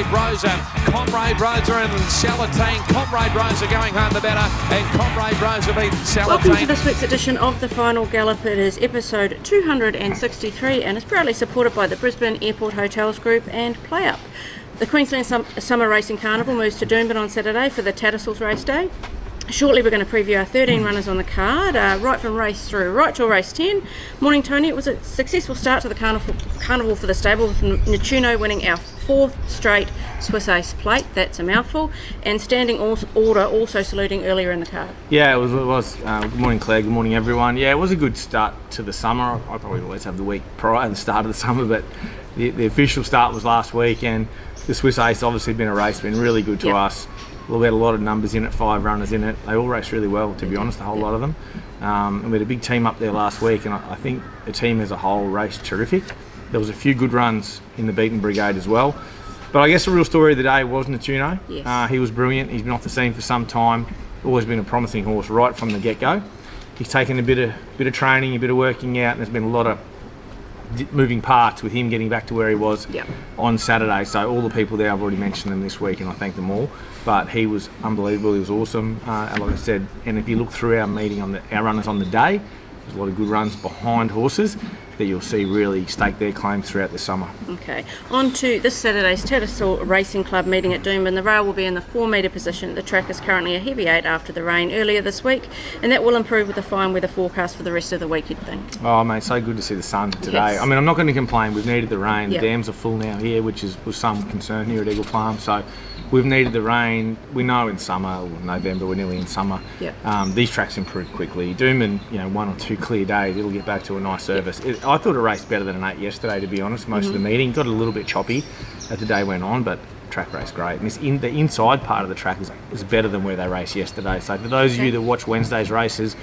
Comrade Rosa and Salatane. Comrade Rosa going home the better, and Comrade Rosa beat Salatane. Welcome to this week's edition of the Final Gallop. It is episode 263 and is proudly supported by the Brisbane Airport Hotels Group and PlayUp. The Queensland Summer Racing Carnival moves to Doomben on Saturday for the Tattersall Raceday. Shortly we're going to preview our 13 runners on the card, right from race through, right till race 10. Morning Tony, it was a successful start to the carnival for the stable, with Nettuno winning our 4th straight Swiss Ace plate, that's a mouthful, and standing order also saluting earlier in the card. Yeah, it was. Good morning Claire, good morning everyone. Yeah, it was a good start to the summer. I probably always have the week prior to the start of the summer, but the official start was last week, and the Swiss Ace obviously been a race, been really good to us. We had a lot of numbers in it, 5 runners in it. They all raced really well, to be honest, a whole lot of them. And we had a big team up there last week, and I think the team as a whole raced terrific. There was a few good runs in the beaten brigade as well. But I guess the real story of the day was Nettuno. Yes. He was brilliant. He's been off the scene for some time. Always been a promising horse right from the get-go. He's taken a bit of training, a bit of working out, and there's been a lot of moving parts with him getting back to where he was on Saturday. So all the people there, I've already mentioned them this week, and I thank them all. But he was unbelievable. He was awesome. Like I said, and if you look through our meeting on our runners on the day, there's a lot of good runs behind horses that you'll see really stake their claims throughout the summer. Okay, on to this Saturday's Tattersall Racing Club meeting at Doomben. The rail will be in the 4 metre position. The track is currently a heavy 8 after the rain earlier this week, and that will improve with the fine weather forecast for the rest of the week, you'd think. Oh mate, so good to see the sun today. Yes. I mean, I'm not going to complain. We've needed the rain. The dams are full now here, which was some concern here at Eagle Farm. So we've needed the rain. We know in summer, or November, we're nearly in summer. These tracks improve quickly. Doomben, 1 or 2 clear days, it'll get back to a nice service. I thought it raced better than an 8 yesterday, to be honest. Most of the meeting got a little bit choppy as the day went on, but track race great. And the inside part of the track is better than where they raced yesterday. So for those of you that watch Wednesday's races,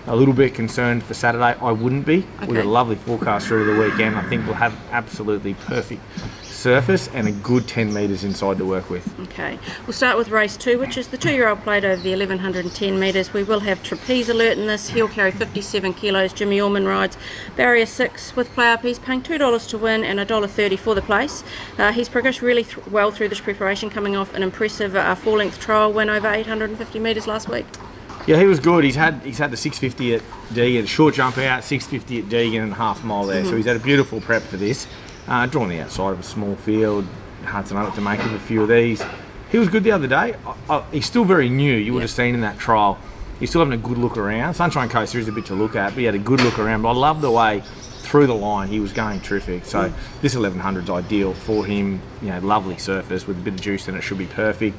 a little bit concerned for Saturday, I wouldn't be. We've got a lovely forecast through the weekend. I think we'll have absolutely perfect surface and a good 10 metres inside to work with. Okay, we'll start with race 2, which is the 2-year-old plate over the 1110 metres. We will have Trapeze Alert in this. He'll carry 57 kilos. Jimmy Orman rides barrier 6 with PlayUp. He's paying $2 to win and $1.30 for the place. He's progressed really well through this preparation, coming off an impressive 4-length trial win over 850 metres last week. Yeah, he was good. He's had the 650 at Deegan, a short jump out, 650 at Deegan, and a half mile there. So he's had a beautiful prep for this. Drawn the outside of a small field, hard to know what to make of a few of these. He was good the other day. He's still very new. You would have seen in that trial. He's still having a good look around. Sunshine Coast, there is a bit to look at, but he had a good look around. But I love the way through the line he was going terrific. So this 1100 is ideal for him. Lovely surface with a bit of juice in it, should be perfect.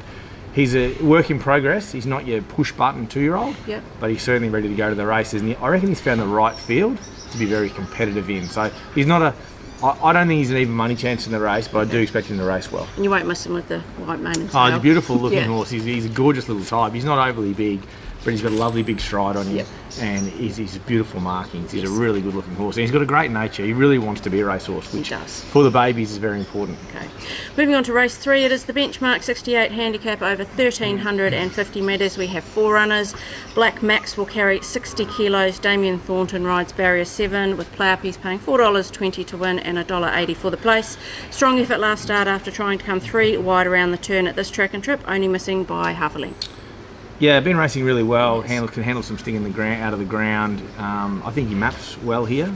He's a work in progress. He's not your push button 2-year-old, but he's certainly ready to go to the races. And I reckon he's found the right field to be very competitive in. So he's not I don't think he's an even money chance in the race, but I do expect him to race well. And you won't miss him with the white mane and tail. Oh, he's a beautiful looking horse. He's a gorgeous little type. He's not overly big, but he's got a lovely big stride on him, and he's beautiful markings. He's a really good looking horse, and he's got a great nature. He really wants to be a racehorse, which for the babies is very important. Okay, moving on to race 3, it is the benchmark 68 handicap over 1350 metres. We have 4 runners. Black Max will carry 60 kilos. Damien Thornton rides barrier 7 with PlayUp. He's paying $4.20 to win and $1.80 for the place. Strong effort last start after trying to come 3 wide around the turn at this track and trip, only missing by half a length. Yeah, been racing really well. Can handle some sting in the ground, out of the ground. I think he maps well here.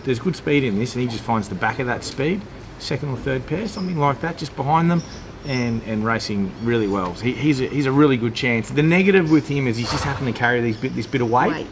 There's good speed in this, and he just finds the back of that speed, second or third pair, something like that, just behind them, and racing really well. So he's a really good chance. The negative with him is he's just having to carry this bit of weight.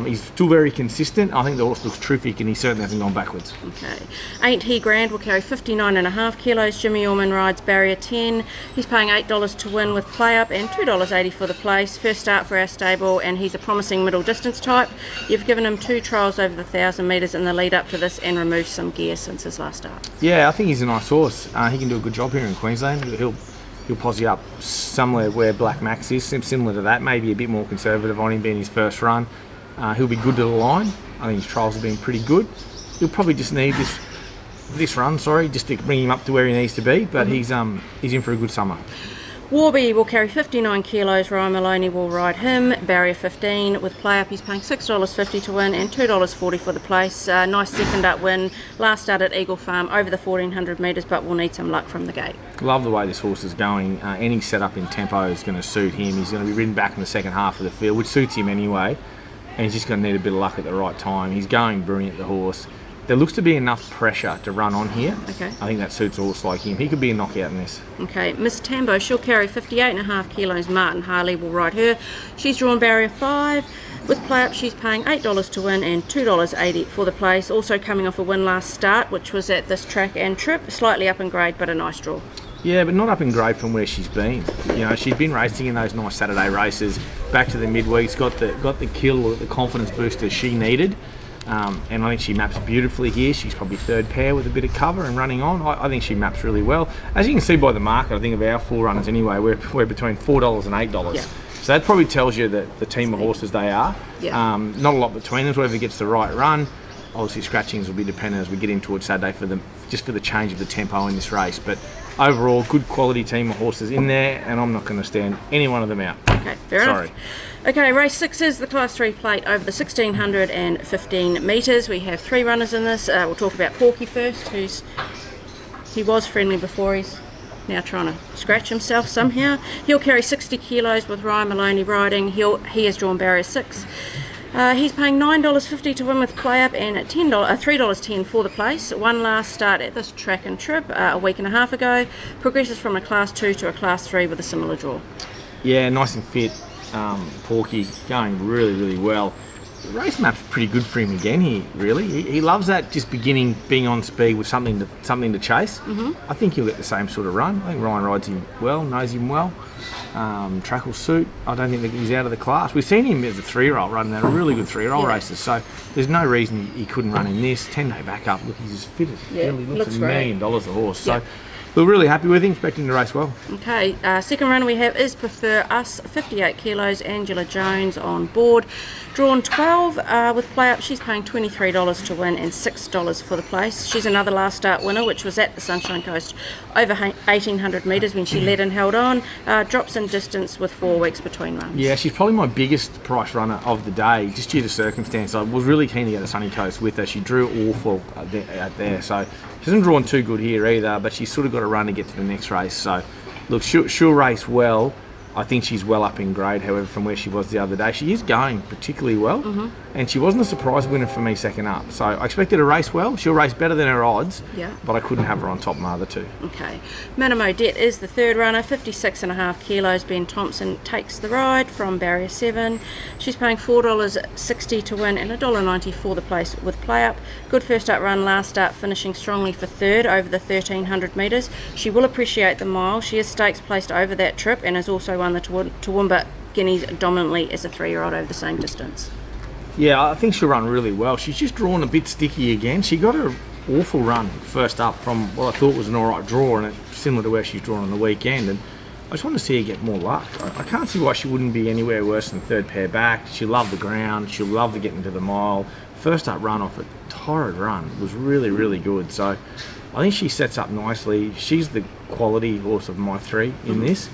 He's still very consistent. I think the horse looks terrific, and he certainly hasn't gone backwards. Okay, Ain't He Grand will carry 59.5 kilos. Jimmy Orman rides barrier 10. He's paying $8 to win with PlayUp and $2.80 for the place. First start for our stable, and he's a promising middle distance type. You've given him 2 trials over the 1,000 metres in the lead up to this, and removed some gear since his last start. Yeah, I think he's a nice horse. He can do a good job here in Queensland. He'll posse up somewhere where Black Max is, similar to that, maybe a bit more conservative on him being his first run. He'll be good to the line. I think his trials have been pretty good. He'll probably just need this run, just to bring him up to where he needs to be, but he's in for a good summer. Warby will carry 59 kilos. Ryan Maloney will ride him. Barrier 15 with PlayUp. He's paying $6.50 to win and $2.40 for the place. Nice second up win. Last start at Eagle Farm over the 1400 metres, but we'll need some luck from the gate. Love the way this horse is going. Any setup in tempo is going to suit him. He's going to be ridden back in the second half of the field, which suits him anyway. And he's just going to need a bit of luck at the right time. He's going brilliant, the horse. There looks to be enough pressure to run on here. Okay. I think that suits a horse like him. He could be a knockout in this. Okay, Miss Tambo, she'll carry 58.5 kilos. Martin Harley will ride her. She's drawn barrier 5. With PlayUp, she's paying $8 to win and $2.80 for the place. Also coming off a win last start, which was at this track and trip. Slightly up in grade, but a nice draw. Yeah, but not up in grade from where she's been. You know, she's been racing in those nice Saturday races. Back to the midweeks, got the kill or the confidence booster she needed. And I think she maps beautifully here. She's probably third pair with a bit of cover and running on. I think she maps really well. As you can see by the market, I think of our 4 runners anyway, we're between $4 and $8. Yeah. So that probably tells you that the team of horses they are. Yeah. Not a lot between them. Whoever gets the right run. Obviously, scratchings will be dependent as we get in towards Saturday for the change of the tempo in this race. But overall, good quality team of horses in there, and I'm not going to stand any one of them out. Okay, fair Sorry. enough. Okay, race 6 is the Class 3 plate over the 1615 metres. We have 3 runners in this. We'll talk about Porky first, he was friendly before, he's now trying to scratch himself somehow. He'll carry 60 kilos with Ryan Maloney riding. He has drawn barrier 6. He's paying $9.50 to win with PlayUp and $3.10 for the place. One last start at this track and trip a week and a half ago. Progresses from a Class 2 to a Class 3 with a similar draw. Yeah, nice and fit. Porky going really, really well. The race map's pretty good for him again here, really. He loves that just being on speed with something to chase. I think he'll get the same sort of run. I think Ryan rides him well, knows him well. Track will suit. I don't think that he's out of the class. We've seen him as a 3-year-old running that really good 3-year-old races, so there's no reason he couldn't run in this. 10-day backup, look, he's as fit as hell. He looks $1 million a horse. So we're really happy with him, expecting to race well. Okay, second runner we have is Prefer Us, 58 kilos, Angela Jones on board. Drawn 12 with PlayUp, she's paying $23 to win and $6 for the place. She's another last start winner, which was at the Sunshine Coast over 1800 metres when she led and held on. Drops in distance with 4 weeks between runs. Yeah, she's probably my biggest price runner of the day, just due to circumstance. I was really keen to get the Sunny Coast with her. She drew awful out there, so she hasn't drawn too good here either, but she's sort of got to run to get to the next race. So, look, she'll race well. I think she's well up in grade, however, from where she was the other day. She is going particularly well, and she wasn't a surprise winner for me second up. So I expected her to race well. She'll race better than her odds, but I couldn't have her on top of my other 2. Okay. Minimo Debt is the third runner, 56.5 kilos. Ben Thompson takes the ride from barrier 7. She's paying $4.60 to win and $1.90 for the place with PlayUp. Good first up run, last start finishing strongly for third over the 1300 metres. She will appreciate the mile. She is stakes placed over that trip and has also won the Toowoomba Guineas dominantly as a 3-year-old over the same distance. Yeah, I think she'll run really well. She's just drawn a bit sticky again. She got an awful run first up from what I thought was an alright draw, and it's similar to where she's drawn on the weekend. And I just want to see her get more luck. I can't see why she wouldn't be anywhere worse than third pair back. She'll love the ground. She'll love to get into the mile. First up run off a torrid run was really, really good. So I think she sets up nicely. She's the quality horse of my 3 in this.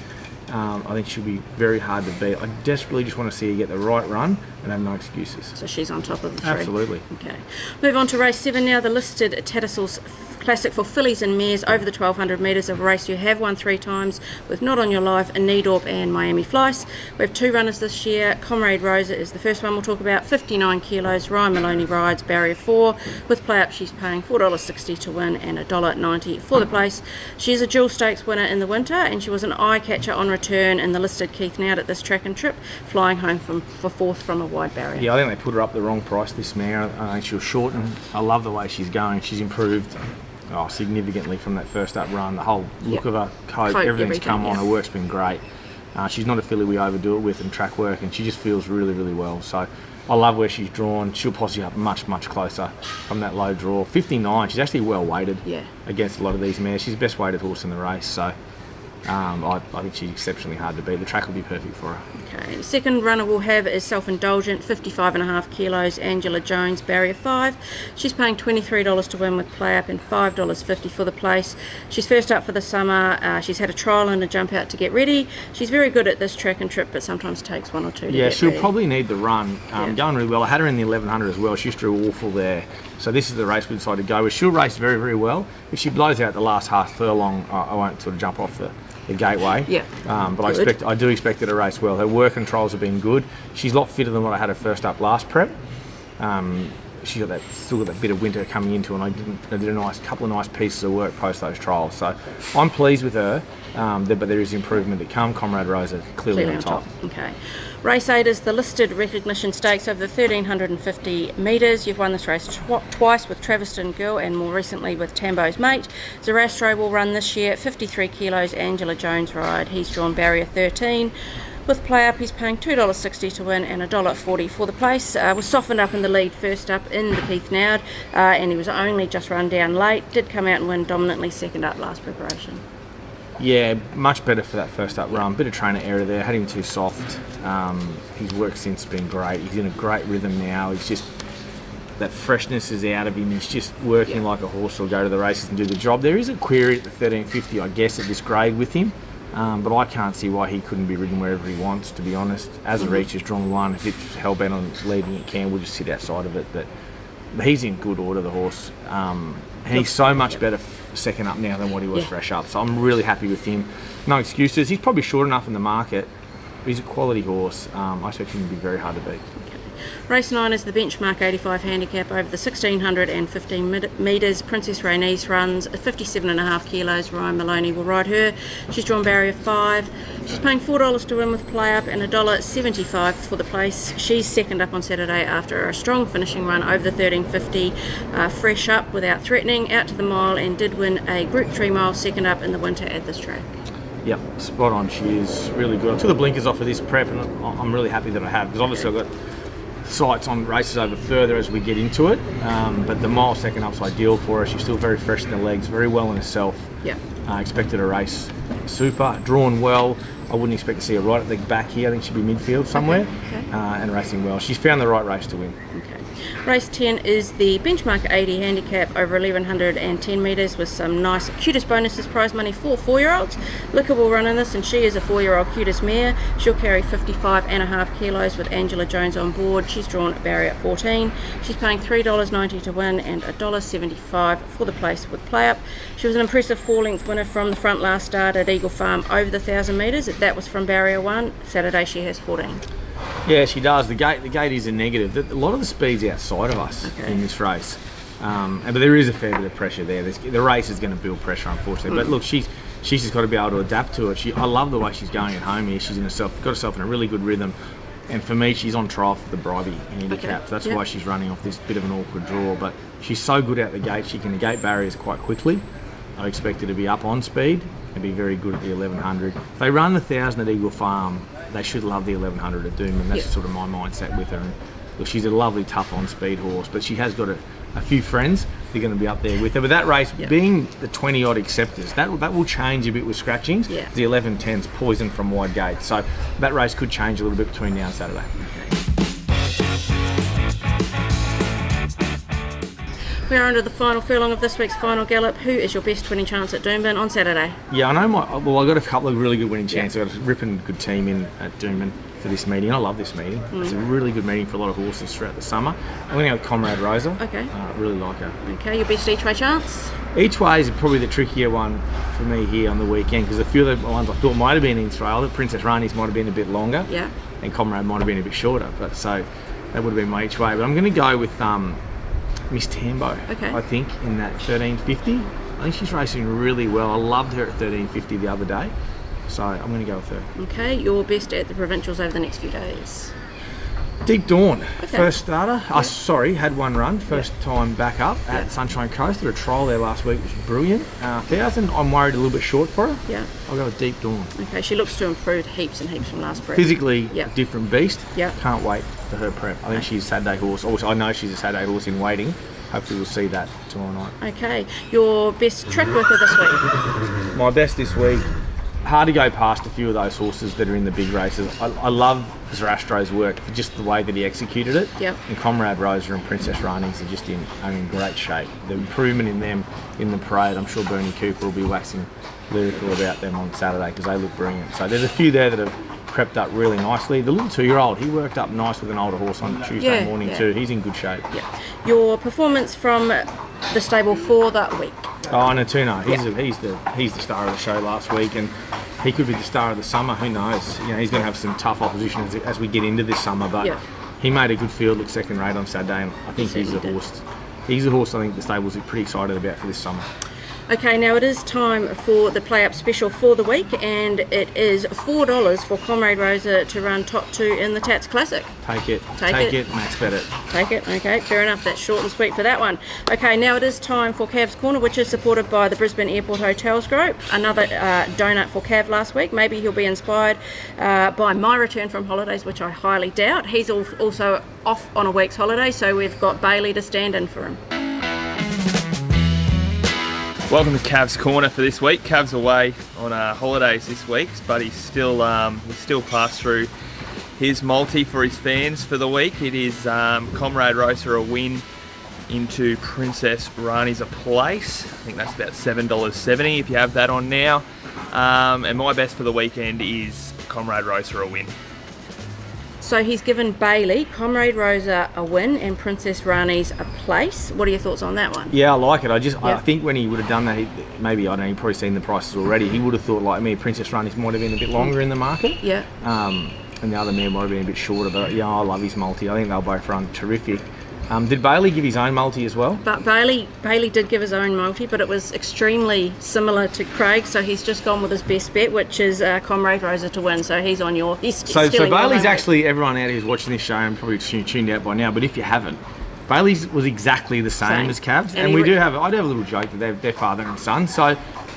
I think she'll be very hard to beat. I desperately just want to see her get the right run and have no excuses. So she's on top of the 3. Absolutely. Okay. Move on to race 7 now. The listed Tattersall's Classic for fillies and mares over the 1200 metres of a race you have won 3 times with Not On Your Life, Needorp and Miami Flies. We have 2 runners this year. Comrade Rosa is the first one we'll talk about, 59 kilos. Ryan Maloney rides barrier 4. With PlayUp she's paying $4.60 to win and $1.90 for the place. She is a dual stakes winner in the winter and she was an eye catcher on return in the listed Keith Nout at this track and trip, flying home for 4th from a wide barrier. Yeah, I think they put her up the wrong price, this mare. I think she'll shorten. I love the way she's going. She's improved significantly from that first up run. The whole look of her, coat, everything's come on. Her work's been great. She's not a filly we overdo it with in track work, and she just feels really, really well. So I love where she's drawn. She'll posse up much, much closer from that low draw. 59, she's actually well weighted against a lot of these mares. She's the best weighted horse in the race. So I think she's exceptionally hard to beat. The track will be perfect for her. Okay, the second runner we'll have is Self Indulgent, 55.5 kilos, Angela Jones, barrier 5. She's paying $23 to win with PlayUp and $5.50 for the place. She's first up for the summer. She's had a trial and a jump out to get ready. She's very good at this track and trip, but sometimes takes 1 or 2 to Yeah, get she'll ready. probably need the run. Going really well. I had her in the 1100 as well. She just drew awful there. So this is the race we decided to go with. She'll race very, very well. If she blows out the last half furlong, I won't sort of jump off the gateway. Yeah. But I do expect her to race well. Her work and trials have been good. She's a lot fitter than what I had her first up last prep. She's got still got that bit of winter coming into, and I did a couple of nice pieces of work post those trials. So I'm pleased with her, but there is improvement to come. Comrade Rosa clearly on top. Okay. Race 8 is the listed recognition stakes over the 1,350 metres. You've won this race twice with Traviston Girl and more recently with Tambo's Mate. Zarastro will run this year, 53 kilos, Angela Jones ride. He's drawn barrier 13. With PlayUp, he's paying $2.60 to win and $1.40 for the place. Was softened up in the lead first up in the Keith Nowd, and he was only just run down late. Did come out and win dominantly second up last preparation. Yeah, much better for that first up run. Bit of trainer error there, had him too soft. His work since has been great. He's in a great rhythm now. He's just, that freshness is out of him. He's just working like a horse. Will go to the races and do the job. There is a query at the 1350, I guess, at this grade with him. But I can't see why he couldn't be ridden wherever he wants, to be honest. As a reach has drawn one, if it's hell-bent on leading, it can. We'll just sit outside of it. But he's in good order, the horse. And he's so much better second up now than what he was fresh up. So I'm really happy with him. No excuses. He's probably short enough in the market. But he's a quality horse. I expect him to be very hard to beat. Race 9 is the benchmark 85 handicap over the 1,615 metres. Princess Rainice runs 57.5 kilos. Ryan Maloney will ride her. She's drawn barrier 5. She's paying $4 to win with PlayUp and $1.75 for the place. She's second up on Saturday after a strong finishing run over the 1350. Fresh up without threatening, out to the mile, and did win a Group 3 mile second up in the winter at this track. Yep, spot on. She is really good. I took the blinkers off of this prep, and I'm really happy that I have, because obviously I've got sights on races over further as we get into it, but the mile second up's ideal for her. She's still very fresh in the legs, very well in herself. Yeah. Expected a race super, drawn well. I wouldn't expect to see her right at the back here. I think she'll be midfield somewhere. Okay. And racing well. She's found the right race to win. Okay. Race 10 is the benchmark 80 handicap over 1,110 metres with some nice cutest bonuses, prize money for 4-year-olds. Liquor will run in this, and she is a 4-year-old cutest mare. She'll carry 55.5 kilos with Angela Jones on board. She's drawn barrier at 14. She's paying $3.90 to win and $1.75 for the place with PlayUp. She was an impressive 4-length winner from the front last start at Eagle Farm over the 1,000 metres. That was from barrier 1. Saturday she has 14. Yeah, she does. The gate is a negative. A lot of the speed's outside of us in this race, but there is a fair bit of pressure there. The race is going to build pressure, unfortunately. But look, she's just got to be able to adapt to it. I love the way she's going at home here. She's got herself in a really good rhythm, and for me, she's on trial for the Bribey handicap. So that's why she's running off this bit of an awkward draw. But she's so good out the gate. She can negate barriers quite quickly. I expect her to be up on speed and be very good at the 1100. If they run the 1,000 at Eagle Farm, they should love the 1100 at Doomben. That's sort of my mindset with her. And look, she's a lovely, tough on-speed horse, but she has got a few friends that are going to be up there with her. But that race, being the 20-odd acceptors, that will change a bit with scratchings. Yeah. The 1110's poison from wide gate, so that race could change a little bit between now and Saturday. We are under the final furlong of this week's Final Gallop. Who is your best winning chance at Doomben on Saturday? Yeah, I know I got a couple of really good winning chances. I got a ripping good team in at Doomben for this meeting. I love this meeting. It's a really good meeting for a lot of horses throughout the summer. I'm going to go with Comrade Rosa. Okay. Really like her. Okay, your best each way chance? Each way is probably the trickier one for me here on the weekend, because a few of the ones I thought might have been in trail, the Princess Rainice might have been a bit longer, and Comrade might have been a bit shorter. But so that would have been my each way. But I'm going to go with Miss Tambo, I think, in that 1350. I think she's racing really well. I loved her at 1350 the other day, so I'm going to go with her. Okay, your best at the provincials over the next few days? Deep Dawn, first starter. Had one run, first time back up at Sunshine Coast. Did a trial there last week, which was brilliant. 1,000, I'm worried a little bit short for her. Yeah. I'll go with Deep Dawn. Okay, she looks to improve heaps and heaps from last prep. Physically, a different beast. Yeah. Can't wait for her prep. I think she's a Saturday horse. Also, I know she's a Saturday horse in waiting. Hopefully we'll see that tomorrow night. Okay, your best track worker this week? My best this week, hard to go past a few of those horses that are in the big races. I love Zarastro's work for just the way that he executed it. Yep. And Comrade Rosa and Princess Rani's are just in great shape. The improvement in them in the parade, I'm sure Bernie Cooper will be waxing lyrical about them on Saturday because they look brilliant. So there's a few there that have crept up really nicely. The little 2-year-old, he worked up nice with an older horse on Tuesday morning too. He's in good shape. Yeah. Your performance from the stable for that week? Oh, Nettuno, he's the star of the show last week, and he could be the star of the summer. Who knows? You know, he's going to have some tough opposition as we get into this summer. But he made a good field, look second rate on Saturday, and I think he's a horse. He's a horse I think the stables are pretty excited about for this summer. Okay, now it is time for the PlayUp special for the week, and it is $4 for Comrade Rosa to run top 2 in the Tats Classic. Take it, max bet it. Take it, okay, fair enough, that's short and sweet for that one. Okay, now it is time for Cav's Corner, which is supported by the Brisbane Airport Hotels Group. Another donut for Cav last week. Maybe he'll be inspired by my return from holidays, which I highly doubt. He's also off on a week's holiday, so we've got Baylee to stand in for him. Welcome to Cav's Corner for this week. Cav's away on holidays this week, but he's still passed through his multi for his fans for the week. It is Comrade Rosa a win into Princess Rani's a place. I think that's about $7.70 if you have that on now. And my best for the weekend is Comrade Rosa a win. So he's given Baylee, Comrade Rosa a win and Princess Rani's a place. What are your thoughts on that one? Yeah, I like it. I think when he would have done that, maybe, I don't know, he'd probably seen the prices already. He would have thought, like me, Princess Rani's might have been a bit longer in the market. Yeah. And the other man might have been a bit shorter, but yeah, I love his multi. I think they'll both run terrific. Did Baylee give his own multi as well? But Baylee did give his own multi, but it was extremely similar to Craig, so he's just gone with his best bet, which is Comrade Rosa to win. So he's on your. So Baylee's actually, everyone out here who's watching this show and probably tuned out by now, but if you haven't, Baylee's was exactly the same as Cavs, and I do have a little joke that they're father and son. So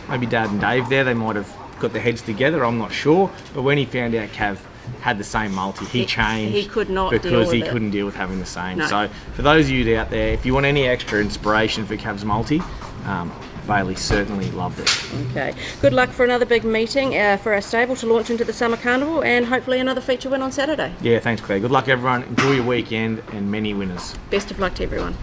maybe Dad and Dave there, they might have got their heads together. I'm not sure, but when he found out Cav had the same multi, he changed. He could not because he couldn't deal with having the same. No. So for those of you out there, if you want any extra inspiration for Cav's multi, Baylee certainly loved it. Okay, good luck for another big meeting for our stable to launch into the summer carnival, and hopefully another feature win on Saturday. Yeah, thanks Claire. Good luck everyone. Enjoy your weekend and many winners. Best of luck to everyone.